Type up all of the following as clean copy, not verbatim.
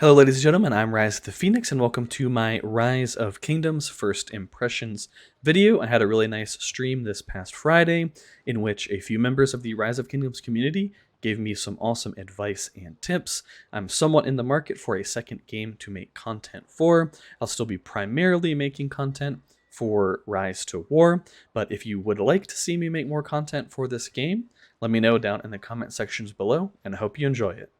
Hello, ladies and gentlemen, I'm Rise of the Phoenix, and welcome to my Rise of Kingdoms First Impressions video. I had a really nice stream this past Friday in which a few members of the Rise of Kingdoms community gave me some awesome advice and tips. I'm somewhat in the market for a second game to make content for. I'll still be primarily making content for Rise to War, but if you would like to see me make more content for this game, let me know down in the comment sections below, and I hope you enjoy it.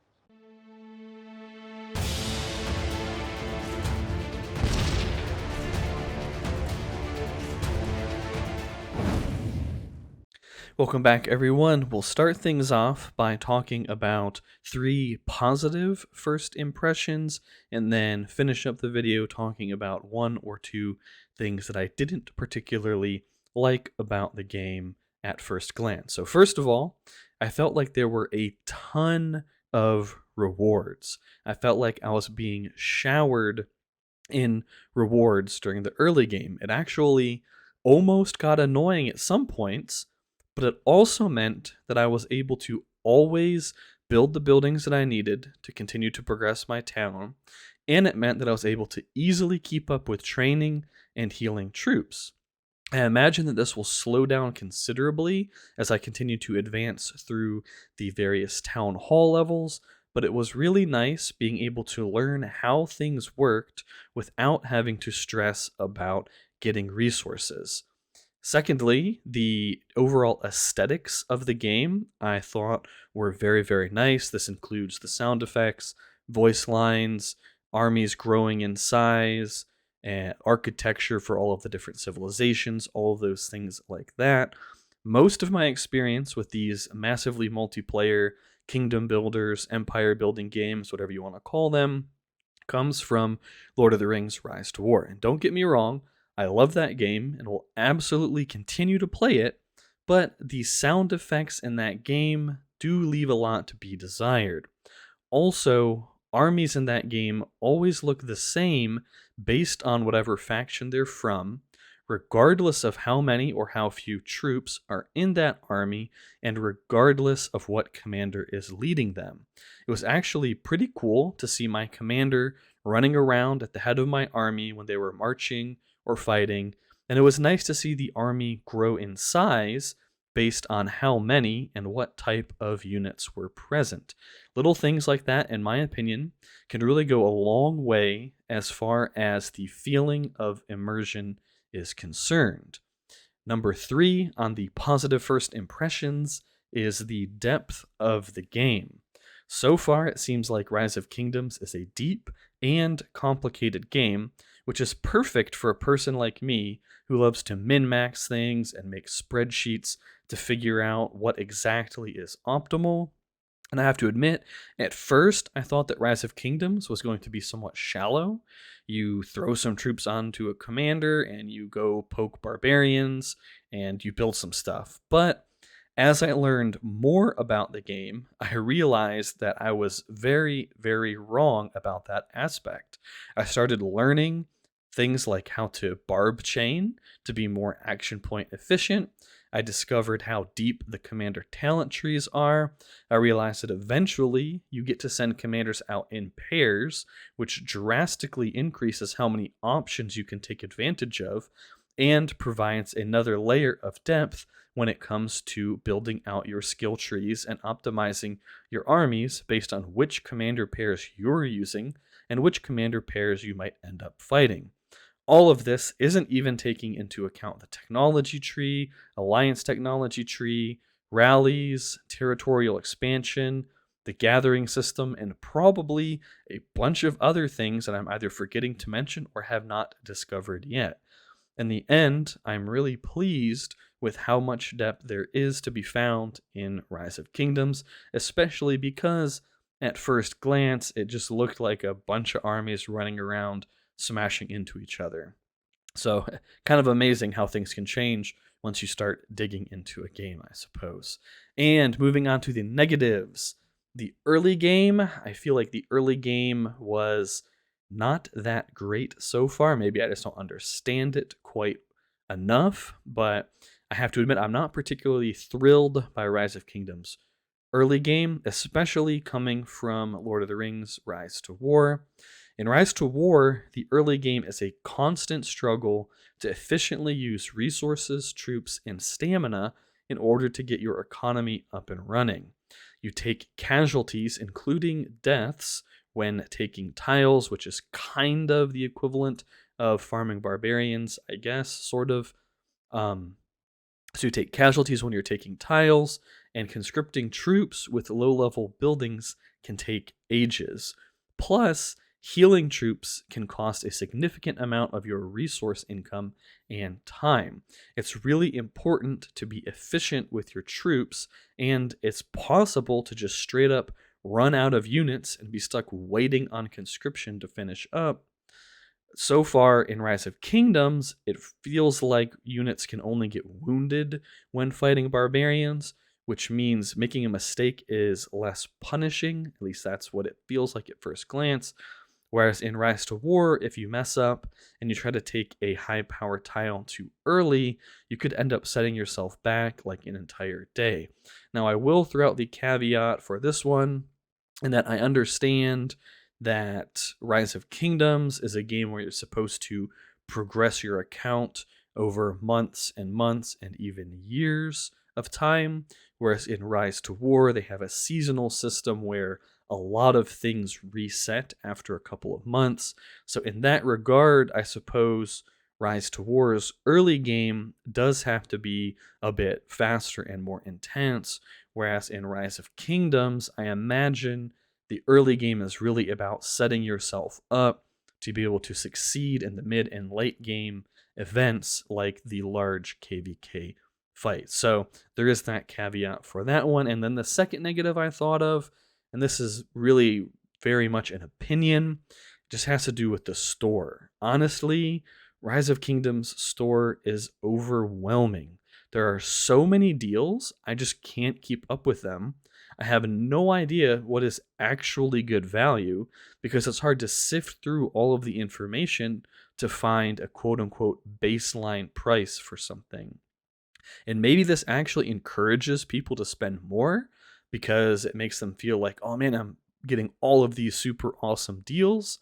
Welcome back, everyone. We'll start things off by talking about 3 positive first impressions and then finish up the video talking about 1 or 2 things that I didn't particularly like about the game at first glance. So first of all, I felt like there were a ton of rewards. I felt like I was being showered in rewards during the early game. It actually almost got annoying at some points, but it also meant that I was able to always build the buildings that I needed to continue to progress my town, and it meant that I was able to easily keep up with training and healing troops. I imagine that this will slow down considerably as I continue to advance through the various town hall levels, but it was really nice being able to learn how things worked without having to stress about getting resources. Secondly, the overall aesthetics of the game I thought were very, very nice. This includes the sound effects, voice lines, armies growing in size, and architecture for all of the different civilizations, all of those things like that. Most of my experience with these massively multiplayer kingdom builders, empire building games, whatever you want to call them, comes from Lord of the Rings Rise to War. And don't get me wrong, I love that game and will absolutely continue to play it, but the sound effects in that game do leave a lot to be desired. Also, armies in that game always look the same based on whatever faction they're from, regardless of how many or how few troops are in that army, and regardless of what commander is leading them. It was actually pretty cool to see my commander running around at the head of my army when they were marching or fighting, and it was nice to see the army grow in size based on how many and what type of units were present. Little things like that, in my opinion, can really go a long way as far as the feeling of immersion is concerned. Number 3 on the positive first impressions is the depth of the game. So far, it seems like Rise of Kingdoms is a deep and complicated game, which is perfect for a person like me who loves to min-max things and make spreadsheets to figure out what exactly is optimal. And I have to admit, at first, I thought that Rise of Kingdoms was going to be somewhat shallow. You throw some troops onto a commander and you go poke barbarians and you build some stuff. But as I learned more about the game, I realized that I was very, very wrong about that aspect. I started learning things like how to barb chain to be more action point efficient. I discovered how deep the commander talent trees are. I realized that eventually you get to send commanders out in pairs, which drastically increases how many options you can take advantage of and provides another layer of depth when it comes to building out your skill trees and optimizing your armies based on which commander pairs you're using and which commander pairs you might end up fighting. All of this isn't even taking into account the technology tree, alliance technology tree, rallies, territorial expansion, the gathering system, and probably a bunch of other things that I'm either forgetting to mention or have not discovered yet. In the end, I'm really pleased with how much depth there is to be found in Rise of Kingdoms, especially because at first glance it just looked like a bunch of armies running around smashing into each other. So, kind of amazing how things can change once you start digging into a game, I suppose. And moving on to the negatives. The early game, I feel like the early game was not that great so far. Maybe I just don't understand it quite enough, but I have to admit I'm not particularly thrilled by Rise of Kingdoms early game, especially coming from Lord of the Rings Rise to War. In Rise to War, the early game is a constant struggle to efficiently use resources, troops, and stamina in order to get your economy up and running. You take casualties, including deaths, when taking tiles, which is kind of the equivalent of farming barbarians, I guess, sort of. Um, so you take casualties when you're taking tiles, and conscripting troops with low-level buildings can take ages. Plus, healing troops can cost a significant amount of your resource income and time. It's really important to be efficient with your troops, and it's possible to just straight up run out of units and be stuck waiting on conscription to finish up. So far in Rise of Kingdoms, it feels like units can only get wounded when fighting barbarians, which means making a mistake is less punishing. At least that's what it feels like at first glance. Whereas in Rise to War, if you mess up and you try to take a high power tile too early, you could end up setting yourself back like an entire day. Now, I will throw out the caveat for this one, in that I understand that Rise of Kingdoms is a game where you're supposed to progress your account over months and months and even years of time, whereas in Rise to War, they have a seasonal system where a lot of things reset after a couple of months. So, in that regard, I suppose Rise to War's early game does have to be a bit faster and more intense, whereas in Rise of Kingdoms, I imagine the early game is really about setting yourself up to be able to succeed in the mid and late game events like the large KVK fight. So there is that caveat for that one. And then the second negative I thought of, and this is really very much an opinion, just has to do with the store. Honestly, Rise of Kingdoms store is overwhelming. There are so many deals, I just can't keep up with them. I have no idea what is actually good value because it's hard to sift through all of the information to find a quote unquote baseline price for something. And maybe this actually encourages people to spend more because it makes them feel like, oh man, I'm getting all of these super awesome deals.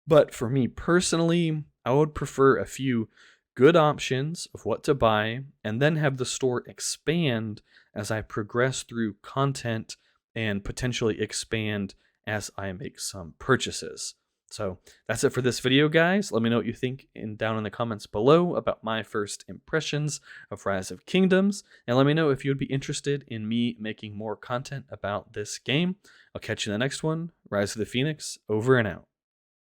But for me personally, I would prefer a few good options of what to buy and then have the store expand as I progress through content and potentially expand as I make some purchases. So that's it for this video, guys. Let me know what you think down in the comments below about my first impressions of Rise of Kingdoms, and let me know if you would be interested in me making more content about this game. I'll catch you in the next one. Rise of the Phoenix, over and out.